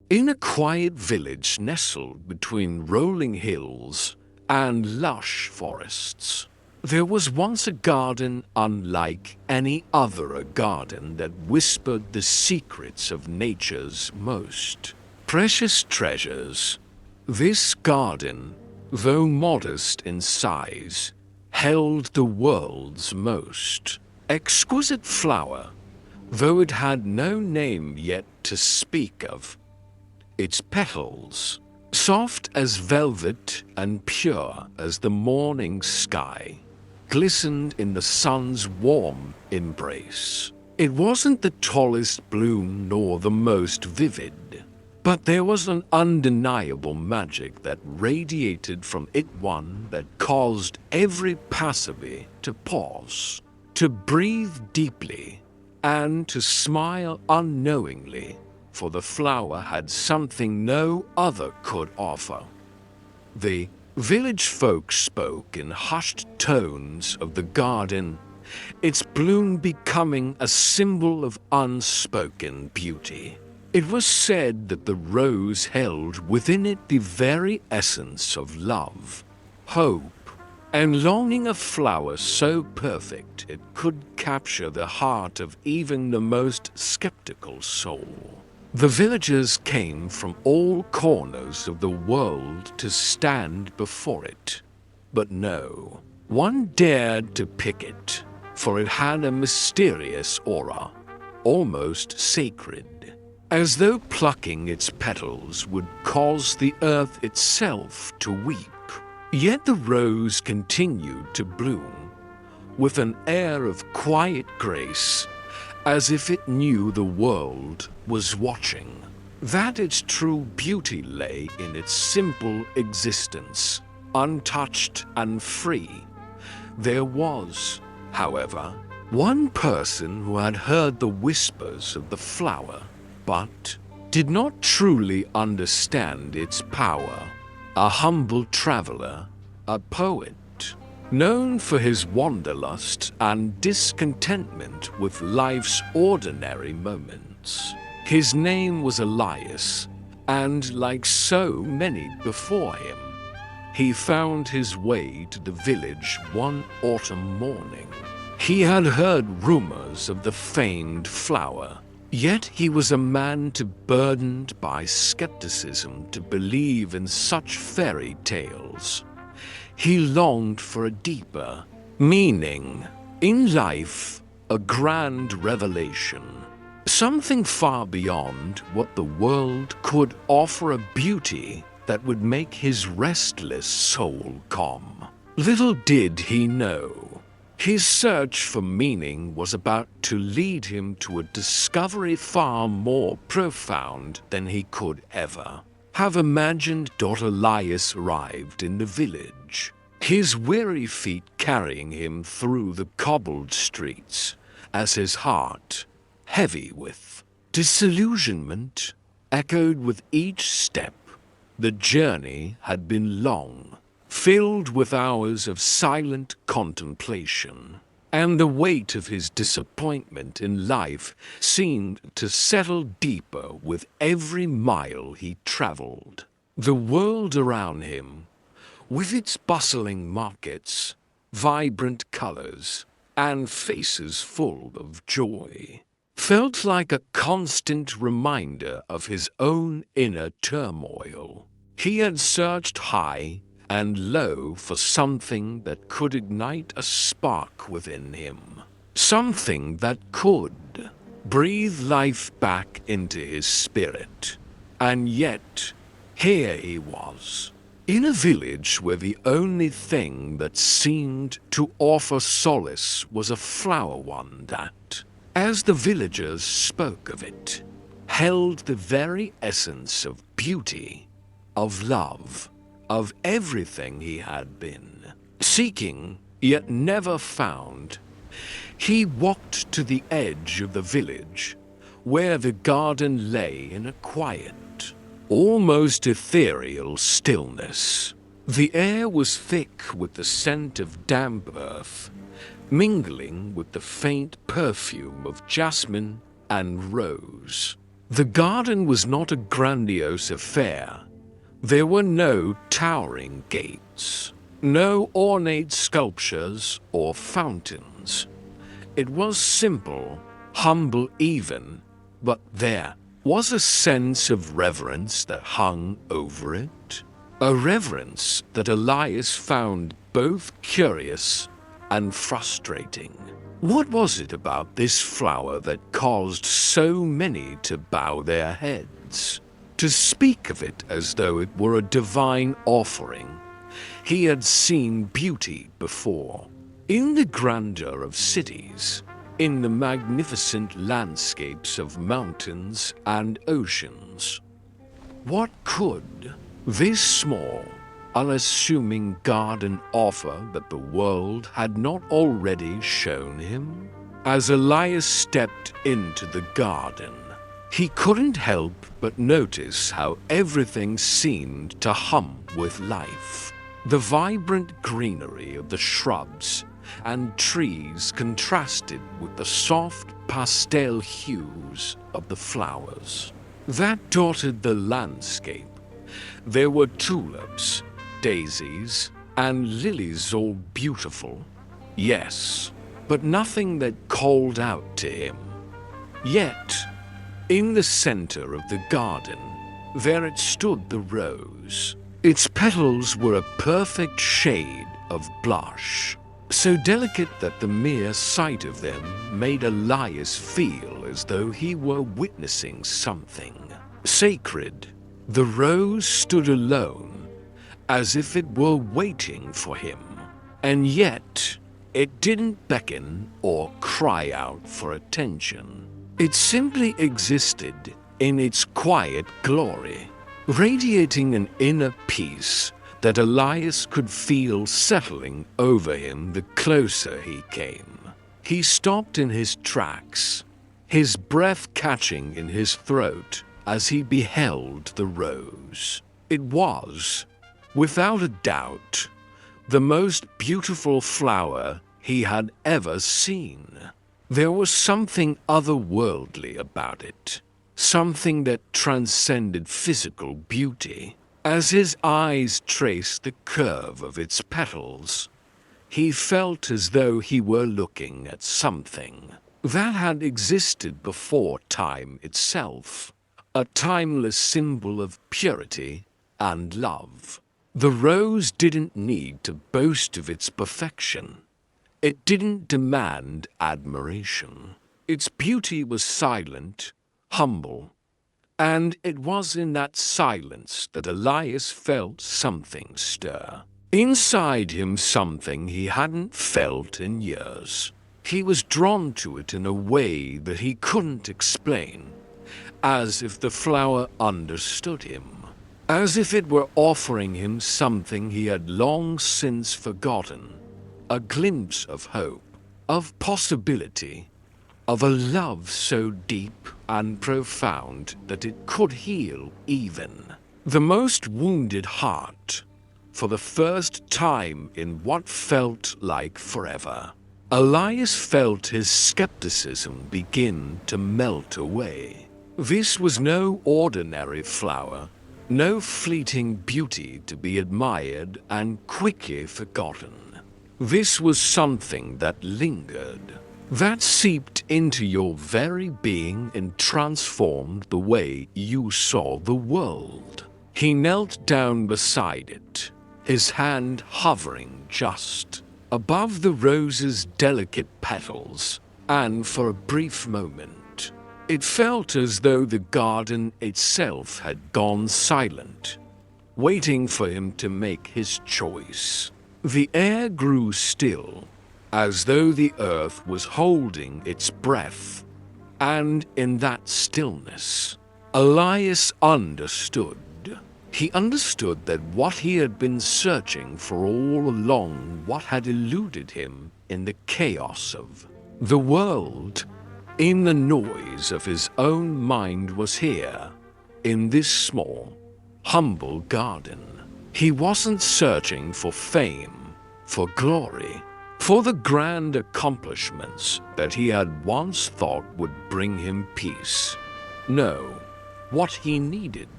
In a quiet village nestled between rolling hills and lush forests, there was once a garden unlike any other garden that whispered the secrets of nature's most precious treasures. This garden, though modest in size, held the world's most exquisite flower, though it had no name yet to speak of. Its petals, soft as velvet and pure as the morning sky, glistened in the sun's warm embrace. It wasn't the tallest bloom nor the most vivid, but there was an undeniable magic that radiated from it, one that caused every passerby to pause, to breathe deeply, and to smile unknowingly, for the flower had something no other could offer. The village folk spoke in hushed tones of the garden, its bloom becoming a symbol of unspoken beauty. It was said that the rose held within it the very essence of love, hope, and longing, a flower so perfect it could capture the heart of even the most skeptical soul. The villagers came from all corners of the world to stand before it, but no one dared to pick it, for it had a mysterious aura, almost sacred, as though plucking its petals would cause the earth itself to weep. Yet the rose continued to bloom, with an air of quiet grace, as if it knew the world was watching, that its true beauty lay in its simple existence, untouched and free. There was, however, one person who had heard the whispers of the flower, but did not truly understand its power. A humble traveler, a poet, known for his wanderlust and discontentment with life's ordinary moments. His name was Elias, and like so many before him, he found his way to the village one autumn morning. He had heard rumors of the famed flower, yet he was a man too burdened by skepticism to believe in such fairy tales. He longed for a deeper meaning in life, a grand revelation, something far beyond what the world could offer, a beauty that would make his restless soul calm. Little did he know, his search for meaning was about to lead him to a discovery far more profound than he could ever have imagined. Elias arrived in the village, his weary feet carrying him through the cobbled streets, as his heart, heavy with disillusionment, echoed with each step. The journey had been long, filled with hours of silent contemplation, and the weight of his disappointment in life seemed to settle deeper with every mile he traveled. The world around him, with its bustling markets, vibrant colors, and faces full of joy, felt like a constant reminder of his own inner turmoil. He had searched high and low for something that could ignite a spark within him, something that could breathe life back into his spirit. And yet, here he was, in a village where the only thing that seemed to offer solace was a flower, one that, as the villagers spoke of it, held the very essence of beauty, of love, of everything he had been seeking yet never found. He walked to the edge of the village, where the garden lay in a quiet, almost ethereal stillness. The air was thick with the scent of damp earth, mingling with the faint perfume of jasmine and rose. The garden was not a grandiose affair. There were no towering gates, no ornate sculptures or fountains. It was simple, humble even, but there was a sense of reverence that hung over it. A reverence that Elias found both curious and frustrating. What was it about this flower that caused so many to bow their heads? To speak of it as though it were a divine offering. He had seen beauty before, in the grandeur of cities, in the magnificent landscapes of mountains and oceans. What could this small, unassuming garden offer that the world had not already shown him? As Elias stepped into the garden, he couldn't help but notice how everything seemed to hum with life. The vibrant greenery of the shrubs and trees contrasted with the soft pastel hues of the flowers that dotted the landscape. There were tulips, daisies, and lilies, all beautiful. Yes, but nothing that called out to him. Yet, in the center of the garden, there it stood, the rose. Its petals were a perfect shade of blush, so delicate that the mere sight of them made Elias feel as though he were witnessing something sacred. The rose stood alone, as if it were waiting for him, and yet it didn't beckon or cry out for attention. It simply existed in its quiet glory, radiating an inner peace that Elias could feel settling over him the closer he came. He stopped in his tracks, his breath catching in his throat as he beheld the rose. It was, without a doubt, the most beautiful flower he had ever seen. There was something otherworldly about it, something that transcended physical beauty. As his eyes traced the curve of its petals, he felt as though he were looking at something that had existed before time itself, a timeless symbol of purity and love. The rose didn't need to boast of its perfection. It didn't demand admiration. Its beauty was silent, humble, and it was in that silence that Elias felt something stir. Inside him, something he hadn't felt in years. He was drawn to it in a way that he couldn't explain, as if the flower understood him, as if it were offering him something he had long since forgotten, a glimpse of hope, of possibility, of a love so deep and profound that it could heal even the most wounded heart. For the first time in what felt like forever, Elias felt his skepticism begin to melt away. This was no ordinary flower, no fleeting beauty to be admired and quickly forgotten. This was something that lingered, that seeped into your very being and transformed the way you saw the world. He knelt down beside it, his hand hovering just above the rose's delicate petals, and for a brief moment, it felt as though the garden itself had gone silent, waiting for him to make his choice. The air grew still, as though the earth was holding its breath, and in that stillness, Elias understood. He understood that what he had been searching for all along, what had eluded him in the chaos of the world, in the noise of his own mind, was here, in this small, humble garden. He wasn't searching for fame, for glory, for the grand accomplishments that he had once thought would bring him peace. No, what he needed,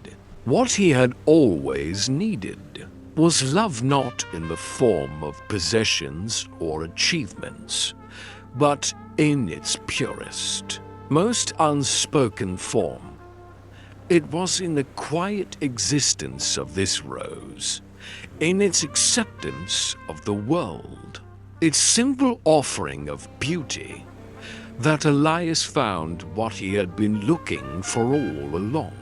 what he had always needed, was love not in the form of possessions or achievements, but in its purest, most unspoken form. It was in the quiet existence of this rose, in its acceptance of the world, its simple offering of beauty, that Elias found what he had been looking for all along.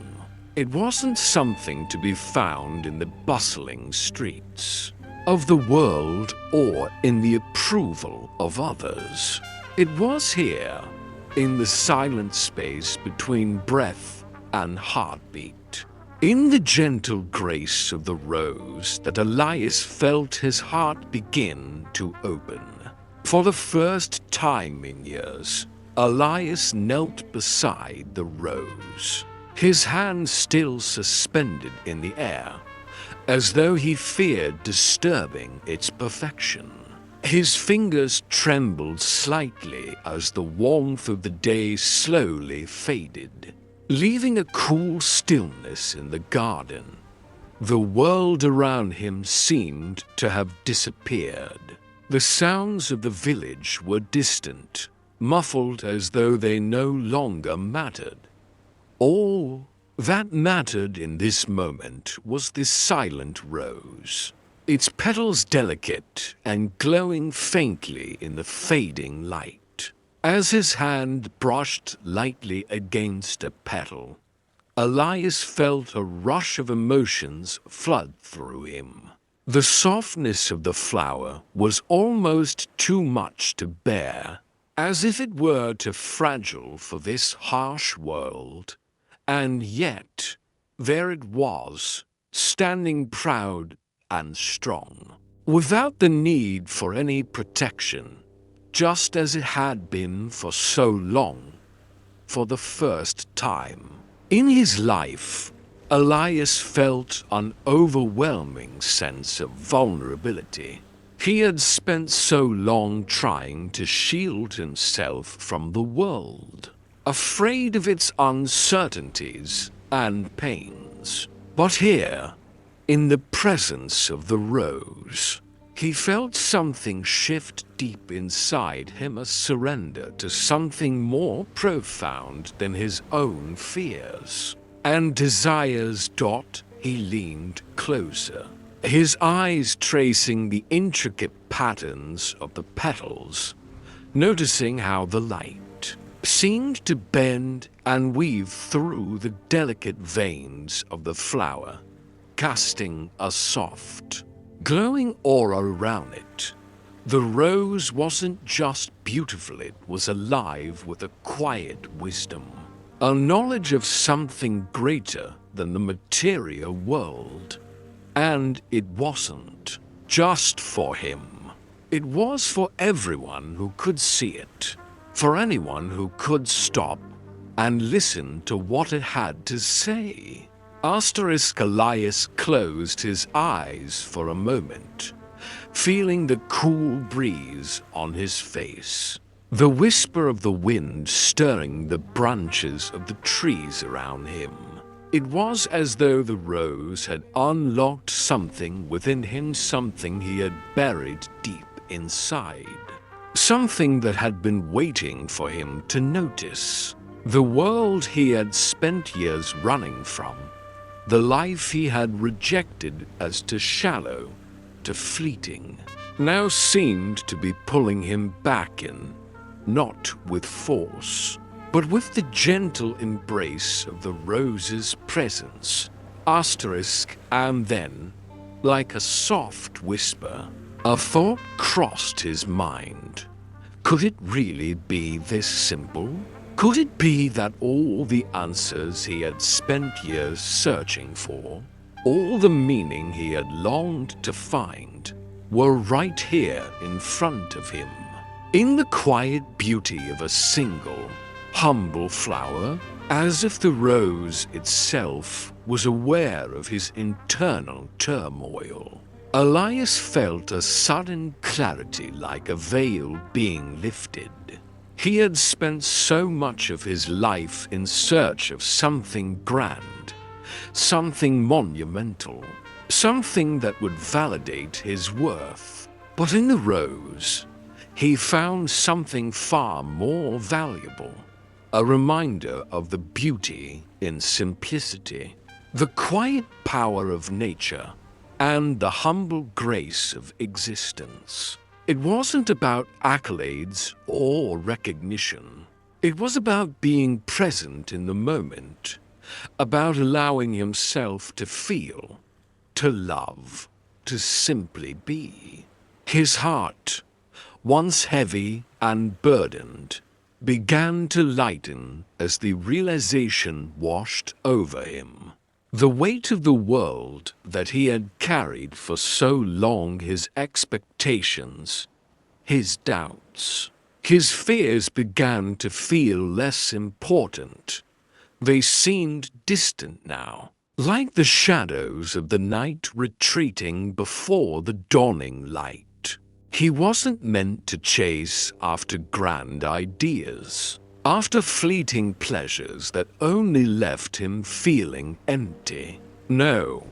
It wasn't something to be found in the bustling streets of the world or in the approval of others. It was here, in the silent space between breath and heartbeat, in the gentle grace of the rose, that Elias felt his heart begin to open. For the first time in years, Elias knelt beside the rose, his hand still suspended in the air, as though he feared disturbing its perfection. His fingers trembled slightly as the warmth of the day slowly faded, leaving a cool stillness in the garden. The world around him seemed to have disappeared. The sounds of the village were distant, muffled as though they no longer mattered. All that mattered in this moment was this silent rose, its petals delicate and glowing faintly in the fading light. As his hand brushed lightly against a petal, Elias felt a rush of emotions flood through him. The softness of the flower was almost too much to bear, as if it were too fragile for this harsh world. And yet, there it was, standing proud and strong, without the need for any protection, just as it had been for so long, for the first time. In his life, Elias felt an overwhelming sense of vulnerability. He had spent so long trying to shield himself from the world, afraid of its uncertainties and pains. But here, in the presence of the rose, he felt something shift deep inside him, a surrender to something more profound than his own fears and desires. He leaned closer, his eyes tracing the intricate patterns of the petals, noticing how the light seemed to bend and weave through the delicate veins of the flower, casting a soft, glowing aura around it. The rose wasn't just beautiful, it was alive with a quiet wisdom, a knowledge of something greater than the material world. And it wasn't just for him. It was for everyone who could see it, for anyone who could stop and listen to what it had to say. Elias closed his eyes for a moment, feeling the cool breeze on his face, the whisper of the wind stirring the branches of the trees around him. It was as though the rose had unlocked something within him, something he had buried deep inside, something that had been waiting for him to notice. The world he had spent years running from, the life he had rejected as too shallow, too fleeting, now seemed to be pulling him back in, not with force, but with the gentle embrace of the rose's presence. And then, like a soft whisper, a thought crossed his mind. Could it really be this simple? Could it be that all the answers he had spent years searching for, all the meaning he had longed to find, were right here in front of him, in the quiet beauty of a single, humble flower, as if the rose itself was aware of his internal turmoil? Elias felt a sudden clarity, like a veil being lifted. He had spent so much of his life in search of something grand, something monumental, something that would validate his worth. But in the rose, he found something far more valuable, a reminder of the beauty in simplicity, the quiet power of nature, and the humble grace of existence. It wasn't about accolades or recognition. It was about being present in the moment, about allowing himself to feel, to love, to simply be. His heart, once heavy and burdened, began to lighten as the realization washed over him. The weight of the world that he had carried for so long, his expectations, his doubts, his fears began to feel less important. They seemed distant now, like the shadows of the night retreating before the dawning light. He wasn't meant to chase after grand ideas, after fleeting pleasures that only left him feeling empty. No,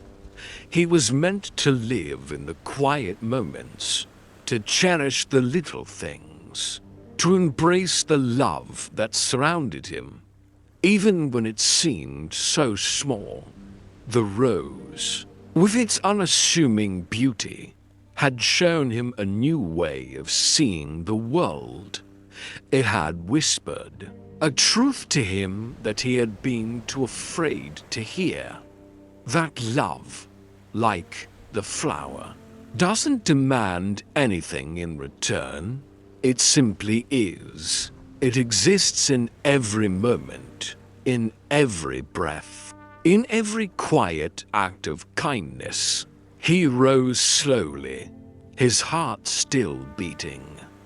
he was meant to live in the quiet moments, to cherish the little things, to embrace the love that surrounded him, even when it seemed so small. The rose, with its unassuming beauty, had shown him a new way of seeing the world. It had whispered a truth to him that he had been too afraid to hear. That love, like the flower, doesn't demand anything in return. It simply is. It exists in every moment, in every breath, in every quiet act of kindness. He rose slowly, his heart still beating,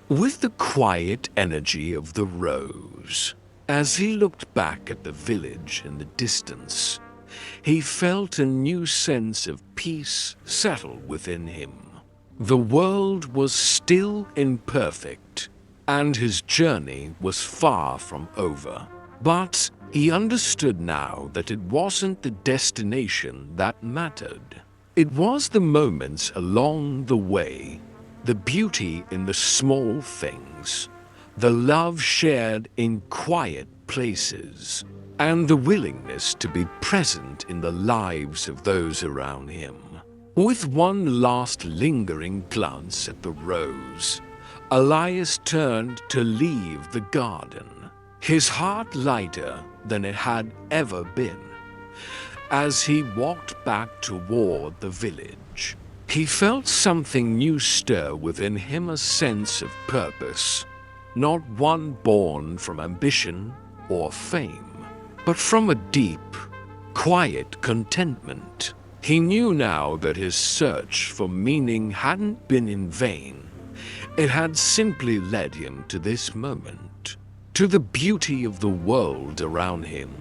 with the quiet energy of the rose. As he looked back at the village in the distance, he felt a new sense of peace settle within him. The world was still imperfect, and his journey was far from over. But he understood now that it wasn't the destination that mattered. It was the moments along the way, the beauty in the small things, the love shared in quiet places, and the willingness to be present in the lives of those around him. With one last lingering glance at the rose, Elias turned to leave the garden, his heart lighter than it had ever been. As he walked back toward the village, he felt something new stir within him, a sense of purpose, not one born from ambition or fame, but from a deep, quiet contentment. He knew now that his search for meaning hadn't been in vain. It had simply led him to this moment, to the beauty of the world around him,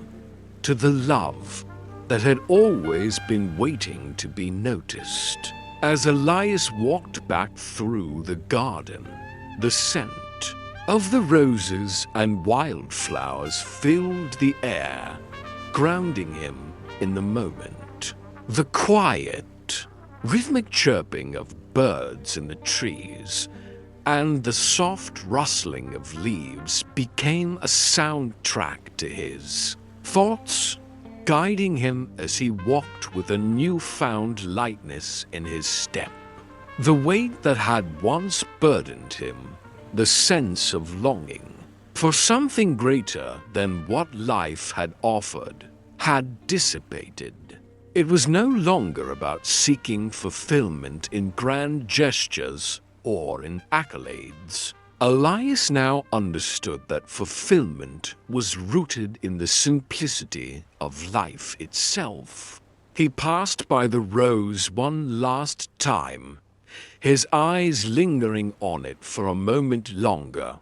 to the love that had always been waiting to be noticed. As Elias walked back through the garden, the scent of the roses and wildflowers filled the air, grounding him in the moment. The quiet, rhythmic chirping of birds in the trees and the soft rustling of leaves became a soundtrack to his thoughts, guiding him as he walked with a newfound lightness in his step. The weight that had once burdened him, the sense of longing for something greater than what life had offered, had dissipated. It was no longer about seeking fulfillment in grand gestures or in accolades. Elias now understood that fulfillment was rooted in the simplicity of life itself. He passed by the rose one last time, his eyes lingering on it for a moment longer.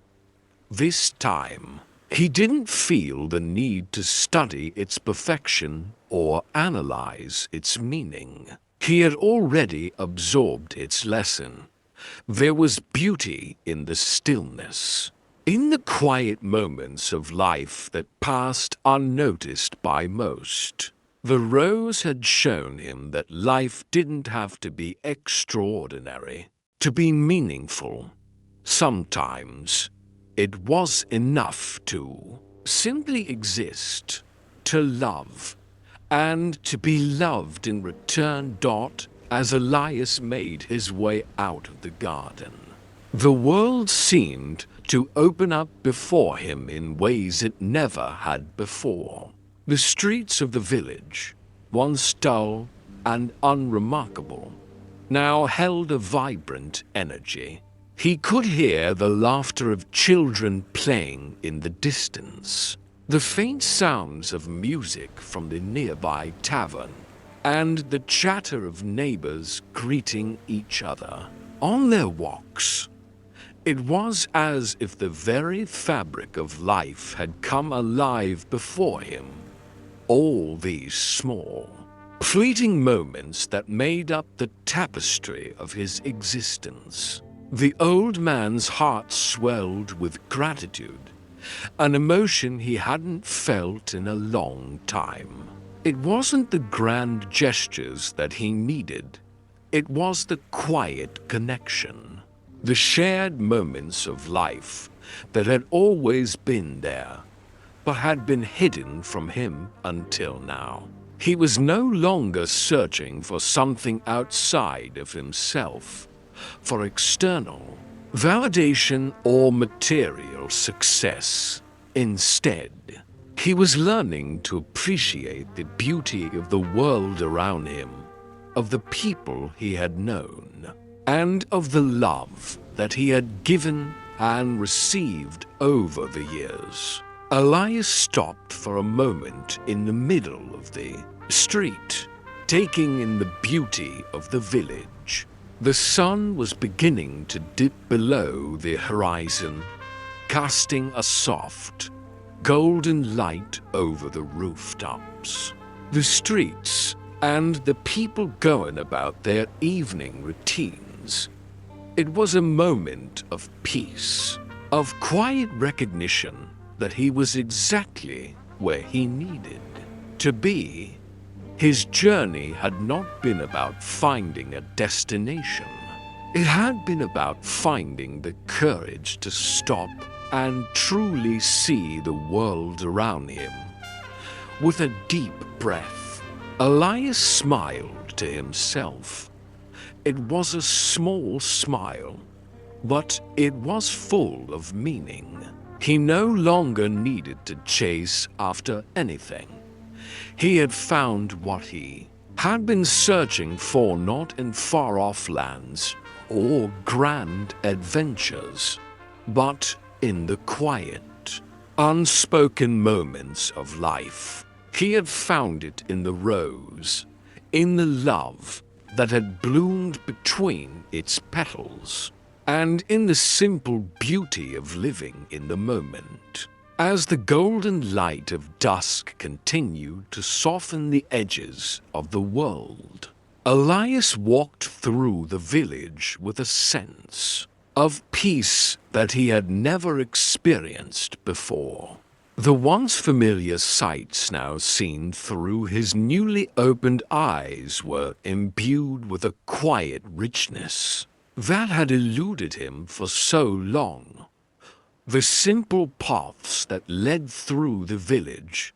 This time, he didn't feel the need to study its perfection or analyze its meaning. He had already absorbed its lesson. There was beauty in the stillness, In the quiet moments of life that passed unnoticed by most, the rose had shown him that life didn't have to be extraordinary to be meaningful. Sometimes it was enough to simply exist, to love, and to be loved in return. As Elias made his way out of the garden, the world seemed to open up before him in ways it never had before. The streets of the village, once dull and unremarkable, now held a vibrant energy. He could hear the laughter of children playing in the distance, the faint sounds of music from the nearby tavern, and the chatter of neighbors greeting each other on their walks. It was as if the very fabric of life had come alive before him. All these small, fleeting moments that made up the tapestry of his existence. The old man's heart swelled with gratitude, an emotion he hadn't felt in a long time. It wasn't the grand gestures that he needed. It was the quiet connection, the shared moments of life that had always been there, but had been hidden from him until now. He was no longer searching for something outside of himself, for external validation or material success. Instead, he was learning to appreciate the beauty of the world around him, of the people he had known, and of the love that he had given and received over the years. Elias stopped for a moment in the middle of the street, taking in the beauty of the village. The sun was beginning to dip below the horizon, casting a soft, golden light over the rooftops, the streets, and the people going about their evening routines. It was a moment of peace, of quiet recognition that he was exactly where he needed to be. His journey had not been about finding a destination. It had been about finding the courage to stop and truly see the world around him. With a deep breath, Elias smiled to himself. It was a small smile, but it was full of meaning. He no longer needed to chase after anything. He had found what he had been searching for, not in far-off lands or grand adventures, but in the quiet, unspoken moments of life. He had found it in the rose, in the love that had bloomed between its petals, and in the simple beauty of living in the moment. As the golden light of dusk continued to soften the edges of the world, Elias walked through the village with a sense of peace that he had never experienced before. The once familiar sights now seen through his newly opened eyes were imbued with a quiet richness that had eluded him for so long. The simple paths that led through the village,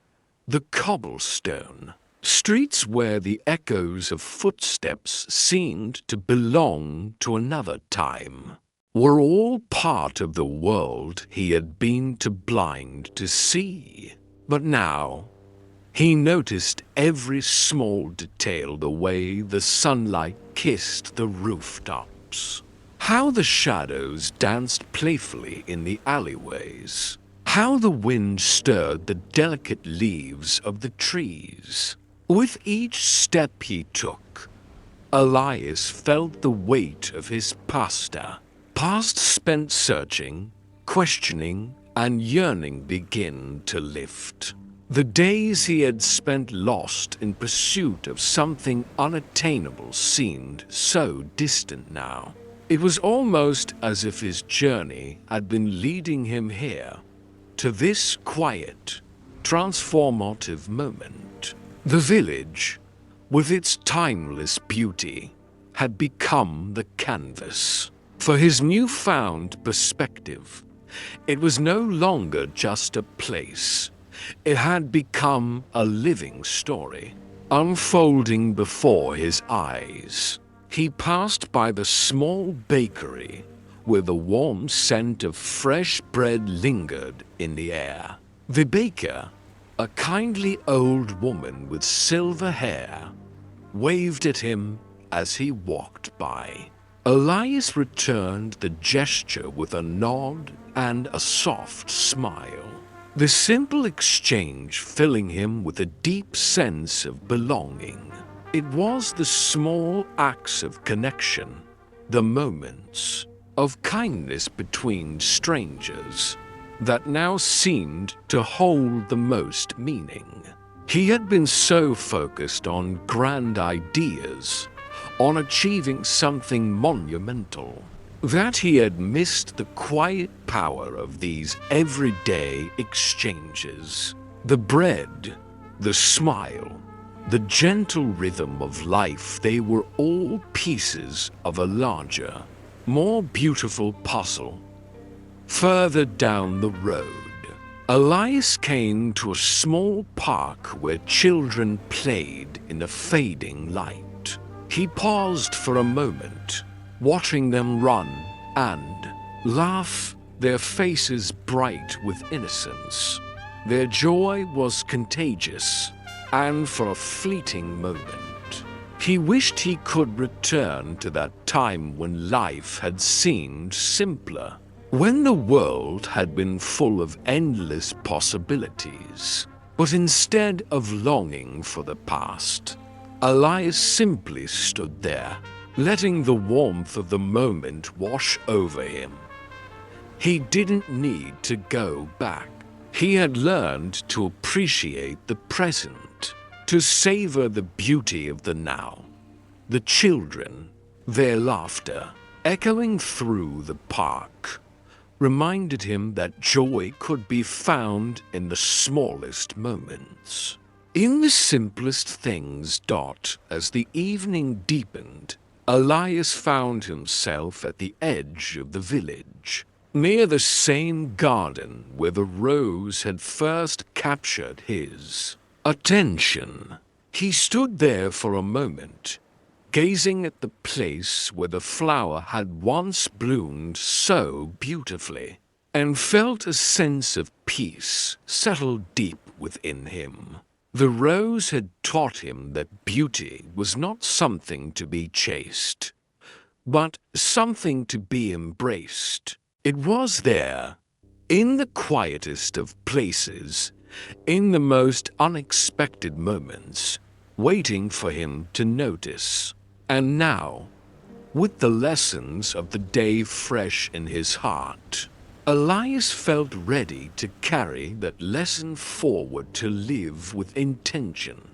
the cobblestone streets where the echoes of footsteps seemed to belong to another time, were all part of the world he had been too blind to see. But now, he noticed every small detail, the way the sunlight kissed the rooftops, how the shadows danced playfully in the alleyways, how the wind stirred the delicate leaves of the trees. With each step he took, Elias felt the weight of his past spent searching, questioning, and yearning begin to lift. The days he had spent lost in pursuit of something unattainable seemed so distant now. It was almost as if his journey had been leading him here, to this quiet, transformative moment. The village, with its timeless beauty, had become the canvas for his newfound perspective. It was no longer just a place. It had become a living story, unfolding before his eyes. He passed by the small bakery where the warm scent of fresh bread lingered in the air. The baker, a kindly old woman with silver hair, waved at him as he walked by. Elias returned the gesture with a nod and a soft smile, the simple exchange filling him with a deep sense of belonging. It was the small acts of connection, the moments of kindness between strangers, that now seemed to hold the most meaning. He had been so focused on grand ideas, on achieving something monumental, that he had missed the quiet power of these everyday exchanges. The bread, the smile, the gentle rhythm of life, they were all pieces of a larger, more beautiful puzzle. Further down the road, Elias came to a small park where children played in the fading light. He paused for a moment, watching them run and laugh, their faces bright with innocence. Their joy was contagious, and for a fleeting moment, he wished he could return to that time when life had seemed simpler, when the world had been full of endless possibilities. But instead of longing for the past, Elias simply stood there, letting the warmth of the moment wash over him. He didn't need to go back. He had learned to appreciate the present, to savor the beauty of the now. The children, their laughter, echoing through the park, reminded him that joy could be found in the smallest moments, in the simplest things. As the evening deepened, Elias found himself at the edge of the village, near the same garden where the rose had first captured his attention. He stood there for a moment, gazing at the place where the flower had once bloomed so beautifully, and felt a sense of peace settle deep within him. The rose had taught him that beauty was not something to be chased, but something to be embraced. It was there, in the quietest of places, in the most unexpected moments, waiting for him to notice. And now, with the lessons of the day fresh in his heart, Elias felt ready to carry that lesson forward, to live with intention,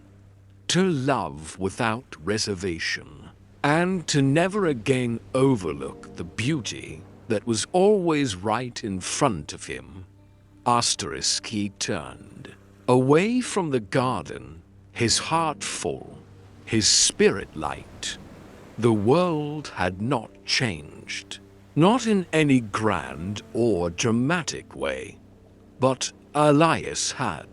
to love without reservation, and to never again overlook the beauty that was always right in front of him. He turned away from the garden, his heart full, his spirit light. The world had not changed, not in any grand or dramatic way, but Elias had.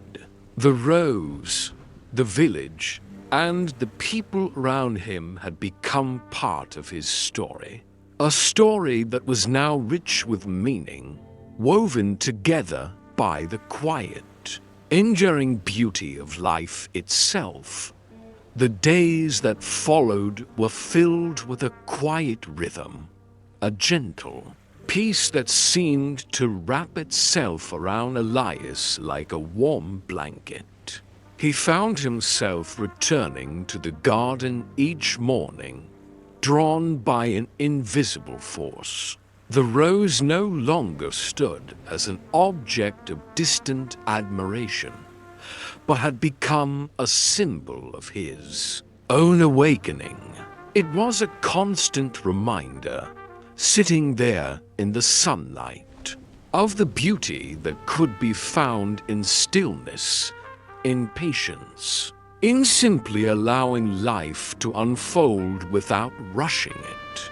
The rose, the village, and the people around him had become part of his story. A story that was now rich with meaning, woven together by the quiet, enduring beauty of life itself. The days that followed were filled with a quiet rhythm, a gentle peace that seemed to wrap itself around Elias like a warm blanket. He found himself returning to the garden each morning, drawn by an invisible force. The rose no longer stood as an object of distant admiration, but had become a symbol of his own awakening. It was a constant reminder sitting there in the sunlight, of the beauty that could be found in stillness, in patience, in simply allowing life to unfold without rushing it.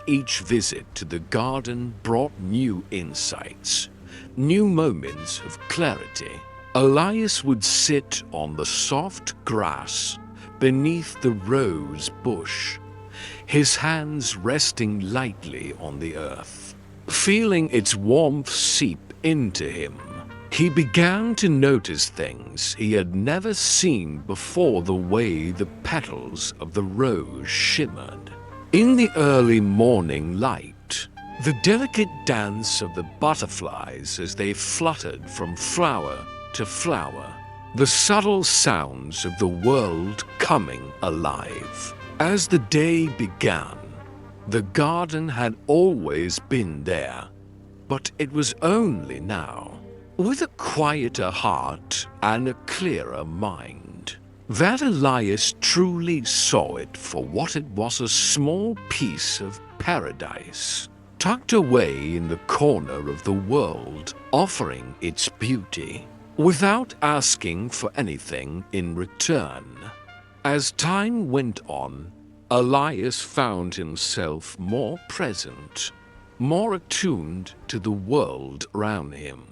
Each visit to the garden brought new insights, new moments of clarity. Elias would sit on the soft grass beneath the rose bush, his hands resting lightly on the earth, feeling its warmth seep into him. He began to notice things he had never seen before: the way the petals of the rose shimmered in the early morning light, the delicate dance of the butterflies as they fluttered from flower to flower, the subtle sounds of the world coming alive. As the day began, the garden had always been there, but it was only now, with a quieter heart and a clearer mind, that Elias truly saw it for what it was: a small piece of paradise, tucked away in the corner of the world, offering its beauty, without asking for anything in return. As time went on, Elias found himself more present, more attuned to the world around him.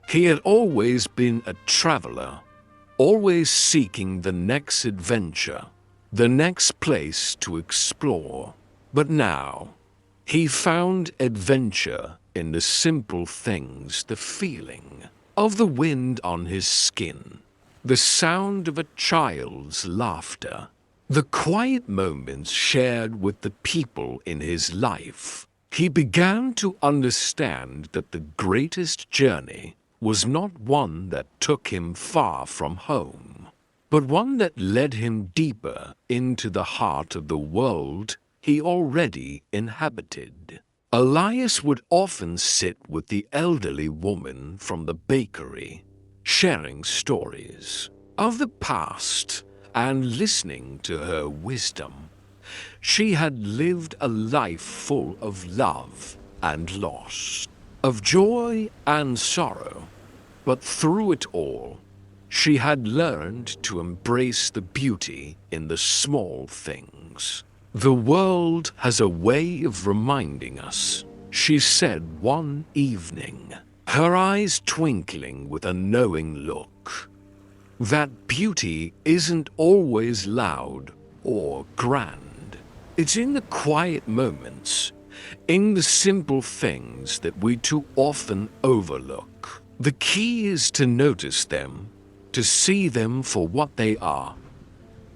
He had always been a traveler, always seeking the next adventure, the next place to explore. But now, he found adventure in the simple things: the feeling of the wind on his skin, the sound of a child's laughter, the quiet moments shared with the people in his life. He began to understand that the greatest journey was not one that took him far from home, but one that led him deeper into the heart of the world he already inhabited. Elias would often sit with the elderly woman from the bakery, sharing stories of the past and listening to her wisdom. She had lived a life full of love and loss, of joy and sorrow, but through it all, she had learned to embrace the beauty in the small things. "The world has a way of reminding us," she said one evening, her eyes twinkling with a knowing look, "that beauty isn't always loud or grand. It's in the quiet moments, in the simple things that we too often overlook. The key is to notice them, to see them for what they are."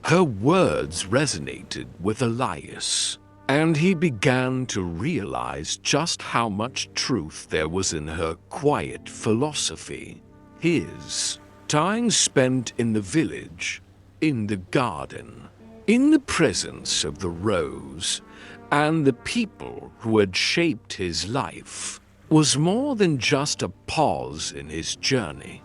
Her words resonated with Elias, and he began to realize just how much truth there was in her quiet philosophy. His time spent in the village, in the garden, in the presence of the rose and the people who had shaped his life, was more than just a pause in his journey.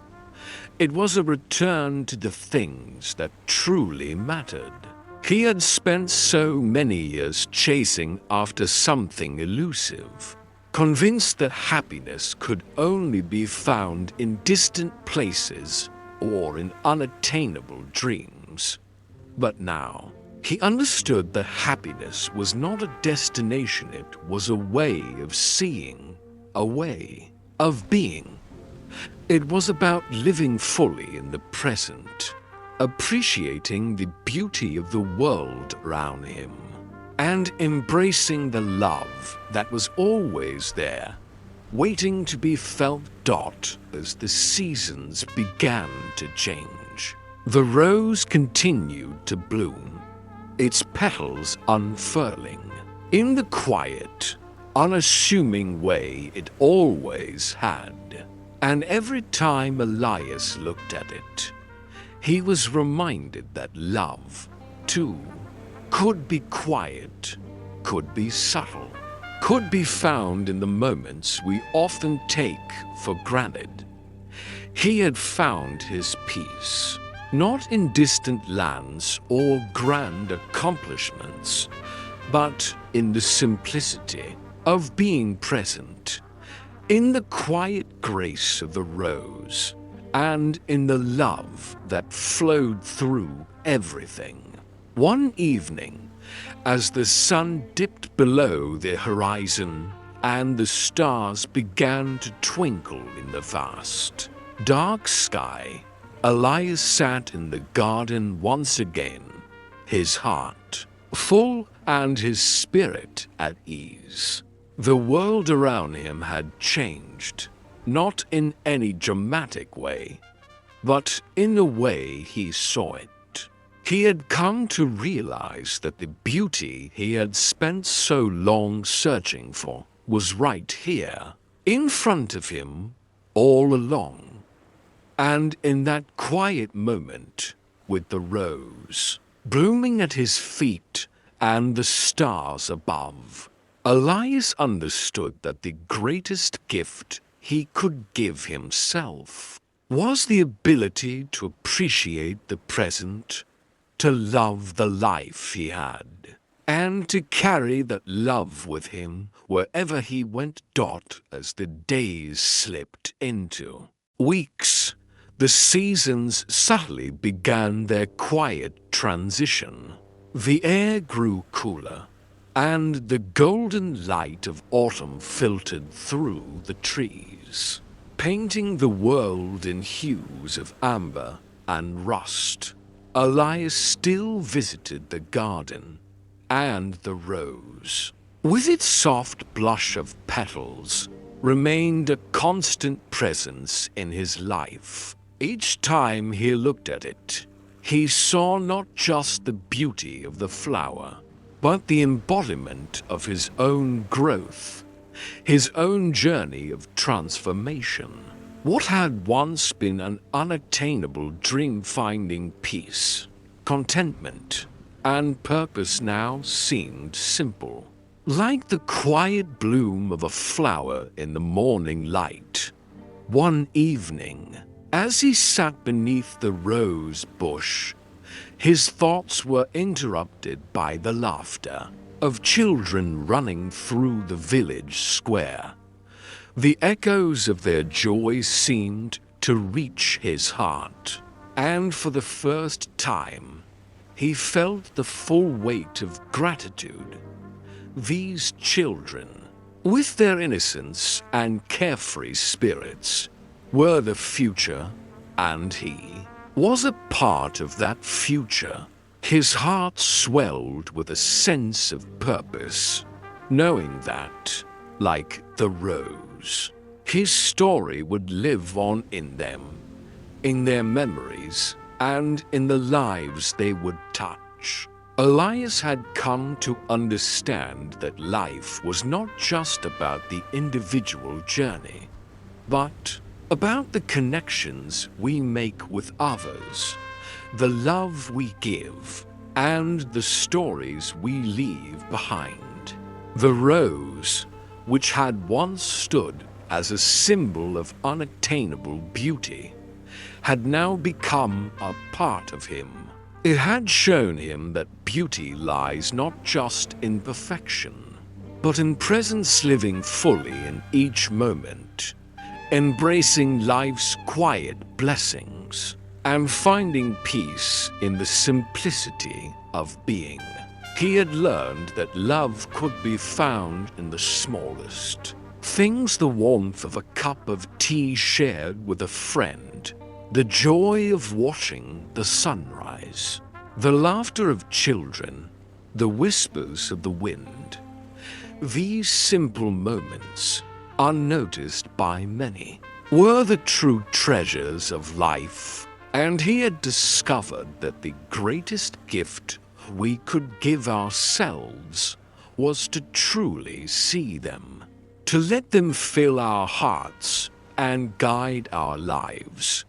It was a return to the things that truly mattered. He had spent so many years chasing after something elusive, convinced that happiness could only be found in distant places or in unattainable dreams. But now, he understood that happiness was not a destination, it was a way of seeing, a way of being. It was about living fully in the present, appreciating the beauty of the world around him, and embracing the love that was always there, waiting to be felt as the seasons began to change. The rose continued to bloom, its petals unfurling, in the quiet, unassuming way it always had. And every time Elias looked at it, he was reminded that love, too, could be quiet, could be subtle, could be found in the moments we often take for granted. He had found his peace, not in distant lands or grand accomplishments, but in the simplicity of being present, in the quiet grace of the rose, and in the love that flowed through everything. One evening, as the sun dipped below the horizon and the stars began to twinkle in the vast, dark sky, Elias sat in the garden once again, his heart full and his spirit at ease. The world around him had changed, not in any dramatic way, but in the way he saw it. He had come to realize that the beauty he had spent so long searching for was right here, in front of him, all along. And in that quiet moment, with the rose blooming at his feet and the stars above, Elias understood that the greatest gift he could give himself was the ability to appreciate the present, to love the life he had, and to carry that love with him wherever he went. As the days slipped into weeks, the seasons subtly began their quiet transition. The air grew cooler, and the golden light of autumn filtered through the trees, painting the world in hues of amber and rust. Elias still visited the garden and the rose, with its soft blush of petals, remained a constant presence in his life. Each time he looked at it, he saw not just the beauty of the flower, but the embodiment of his own growth, his own journey of transformation. What had once been an unattainable dream, finding peace, contentment, and purpose, now seemed simple, like the quiet bloom of a flower in the morning light. One evening, as he sat beneath the rose bush, his thoughts were interrupted by the laughter of children running through the village square. The echoes of their joy seemed to reach his heart, and for the first time, he felt the full weight of gratitude. These children, with their innocence and carefree spirits, were the future, and he was a part of that future. His heart swelled with a sense of purpose, knowing that, like the rose, his story would live on in them, in their memories, and in the lives they would touch. Elias had come to understand that life was not just about the individual journey, but about the connections we make with others, the love we give, and the stories we leave behind. The rose, which had once stood as a symbol of unattainable beauty, had now become a part of him. It had shown him that beauty lies not just in perfection, but in presence, living fully in each moment, embracing life's quiet blessings, and finding peace in the simplicity of being. He had learned that love could be found in the smallest things: the warmth of a cup of tea shared with a friend, the joy of watching the sunrise, the laughter of children, the whispers of the wind. These simple moments, unnoticed by many, were the true treasures of life, and he had discovered that the greatest gift we could give ourselves was to truly see them, to let them fill our hearts and guide our lives.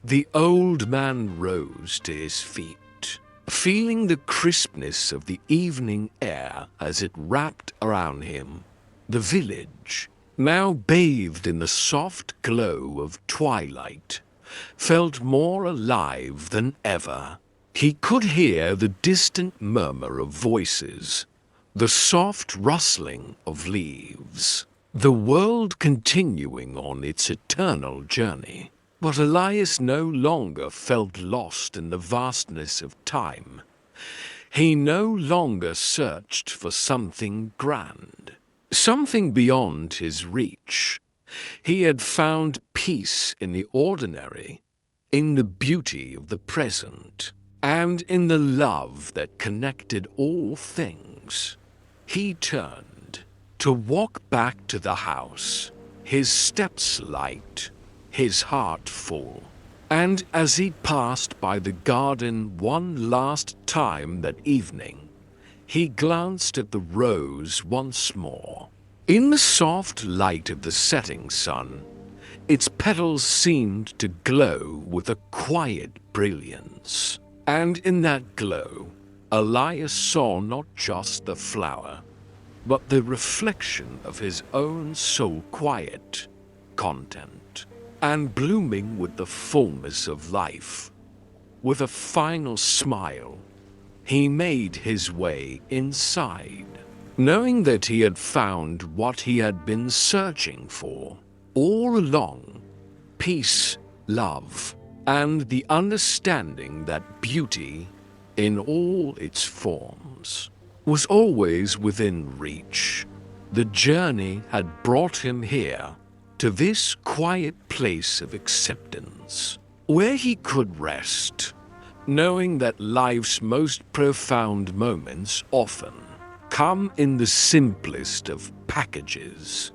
The old man rose to his feet, feeling the crispness of the evening air as it wrapped around him. The village, now bathed in the soft glow of twilight, felt more alive than ever. He could hear the distant murmur of voices, the soft rustling of leaves, the world continuing on its eternal journey. But Elias no longer felt lost in the vastness of time. He no longer searched for something grand, something beyond his reach. He had found peace in the ordinary, in the beauty of the present, and in the love that connected all things. He turned to walk back to the house, his steps light, his heart full. And as he passed by the garden one last time that evening, he glanced at the rose once more. In the soft light of the setting sun, its petals seemed to glow with a quiet brilliance. And in that glow, Elias saw not just the flower, but the reflection of his own soul, quiet, content, and blooming with the fullness of life. With a final smile, he made his way inside, knowing that he had found what he had been searching for all along: peace, love, and the understanding that beauty, in all its forms, was always within reach. The journey had brought him here, to this quiet place of acceptance, where he could rest, knowing that life's most profound moments often come in the simplest of packages.